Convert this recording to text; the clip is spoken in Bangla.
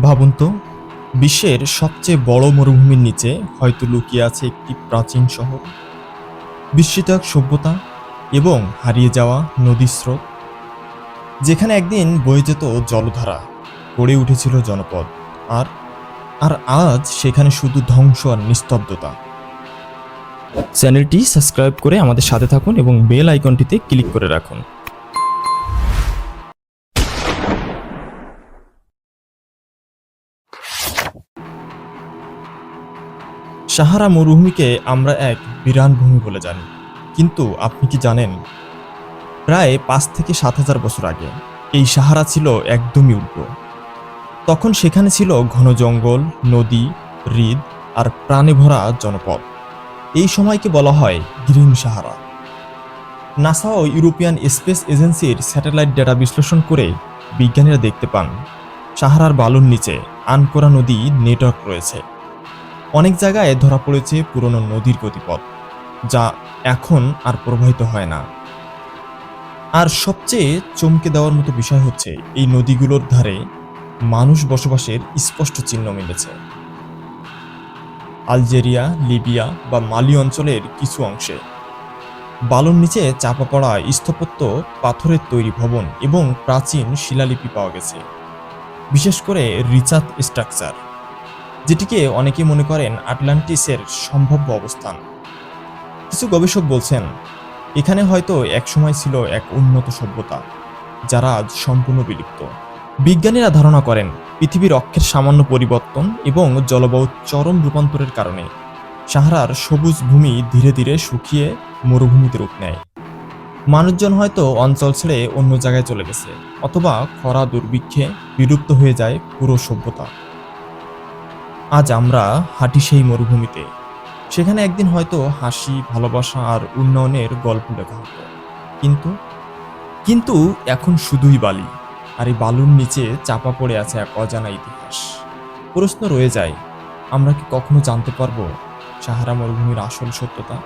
ভাবুন তো, বিশ্বের সবচেয়ে বড় মরুভূমির নিচে হয়তো লুকিয়ে আছে একটি প্রাচীন শহর, বিস্মৃত এক সভ্যতা এবং হারিয়ে যাওয়া নদীর স্রোত, যেখানে একদিন বয়ে যেত জলধারা, গড়ে উঠেছিল জনপদ। আর আর আজ সেখানে শুধু ধ্বংস আর নিস্তব্ধতা। চ্যানেলটি সাবস্ক্রাইব করে আমাদের সাথে থাকুন এবং বেল আইকনটিতে ক্লিক করে রাখুন। সাহারা মরুভূমিকে আমরা এক বিরান ভূমি বলে জানি, কিন্তু আপনি কি জানেন, প্রায় 5 থেকে 7 হাজার বছর আগে এই সাহারা ছিল একদমই উল্টো। তখন সেখানে ছিল ঘন জঙ্গল, নদী, হ্রদ আর প্রাণে ভরা জনপদ। এই সময়কে বলা হয় গ্রিন সাহারা। নাসা ও ইউরোপিয়ান স্পেস এজেন্সির স্যাটেলাইট ডেটা বিশ্লেষণ করে বিজ্ঞানীরা দেখতে পান সাহারার বালুর নিচে আনকোরা নদী নেটওয়ার্ক রয়েছে। অনেক জায়গায় ধরা পড়েছে পুরনো নদীর গতিপথ, যা এখন আর প্রবাহিত হয় না। আর সবচেয়ে চমকে দেওয়ার মতো বিষয় হচ্ছে, এই নদীগুলোর ধারে মানুষ বসবাসের স্পষ্ট চিহ্ন মিলেছে। আলজেরিয়া, লিবিয়া বা মালি অঞ্চলের কিছু অংশে বালুর নিচে চাপা পড়া স্থাপত্য, পাথরের তৈরি ভবন এবং প্রাচীন শিলালিপি পাওয়া গেছে। বিশেষ করে রিচার্ড স্ট্রাকচার, যেটিকে অনেকে মনে করেন আটলান্টিসের সম্ভাব্য অবস্থান। কিছু গবেষক বলছেন এখানে হয়তো একসময় ছিল এক উন্নত সভ্যতা, যারা আজ সম্পূর্ণ বিলুপ্ত। বিজ্ঞানীরা ধারণা করেন পৃথিবীর অক্ষের সামান্য পরিবর্তন এবং জলবায়ুর চরম রূপান্তরের কারণে সাহারার সবুজ ভূমি ধীরে ধীরে শুকিয়ে মরুভূমিতে রূপ নেয়। মানুষজন হয়তো অঞ্চল ছেড়ে অন্য জায়গায় চলে গেছে, অথবা খরা দুর্ভিক্ষে বিলুপ্ত হয়ে যায় পুরো সভ্যতা। আজ আমরা হাঁটি সেই মরুভূমিতে। সেখানে একদিন হয়তো হাসি, ভালোবাসা আর উন্নয়নের গল্প লেখা হতো। কিন্তু কিন্তু এখন শুধুই বালি, আর এই বালুর নিচে চাপা পড়ে আছে এক অজানা ইতিহাস। প্রশ্ন রয়ে যায়, আমরা কি কখনো জানতে পারবো সাহারা মরুভূমির আসল সত্যতা?